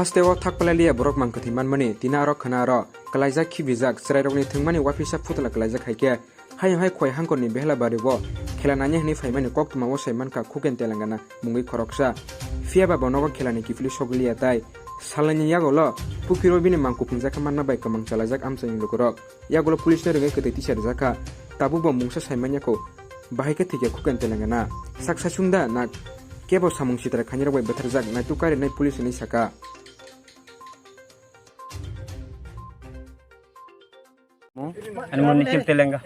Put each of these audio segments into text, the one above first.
Hasteo thakpalalia borok mangkati manmani tina aro khana aro kalaijak khibijak srairokni thungmani wafisa phutla kalaijak haike hai khoi hangkorni behla baribo khelanani hni faimani koktuma wo saimanka khuken telangana mungui khoroksa fiaba bonogo khelani kifli sogliya tai salani yagolo pukiro bini mangku pinjaka manna bai kamang chalajak amchani lokorok yagolo police ne rege kete tisar jaka tabu bo mungsa saimanya ko bahaike thike khuken telangana saksa sungda na kebo samung sitra khanyira bai betharjak na tukari nai police ni saka Anmoni Telenga.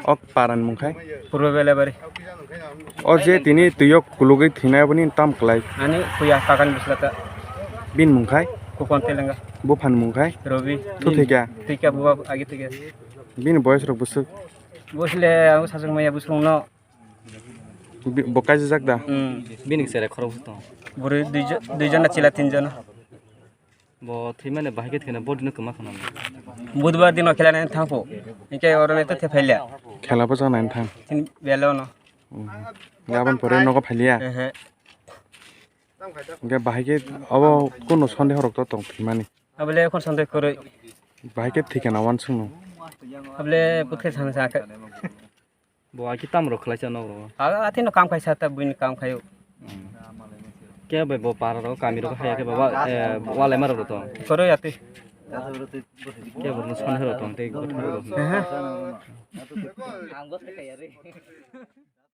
Ok paran mungkai. Purwa Belabari. Oje tini tuyok kulugai thina bani tam klai. Ani kuya kakan bislata. Bin mungkai. Kukon Telenga. Bufan mungkai. Robi. Tu tiga. Tiga buah agi tiga. Bin boys rok busuk. Bosle aku sasung maya buslung no. Bokai jajak da. Bin sere khorok to. Buri duijana chila tinjana. Bo thimane bahike thena bodino kama khana बुधबार दिन खेला नहीं था वो इनके और में तो थे फैलिया खेला पर जाना था तीन बेलो ना गाबन परे नगो फैलिया इनके बाहिके अब कोनो संदेह रखतो तो फिमानी अबले कौन संदेह करे बाहिके ठीक है ना वन सुनो अबले पुथे थाने साके bo aki tam ro khlai chano ro आगा आते न काम कैसा था बुइन काम खायो ke bo bo par ro kami ro khaya ke baba wale mar ro to करो याते ke bo no son hero to te go tharo ro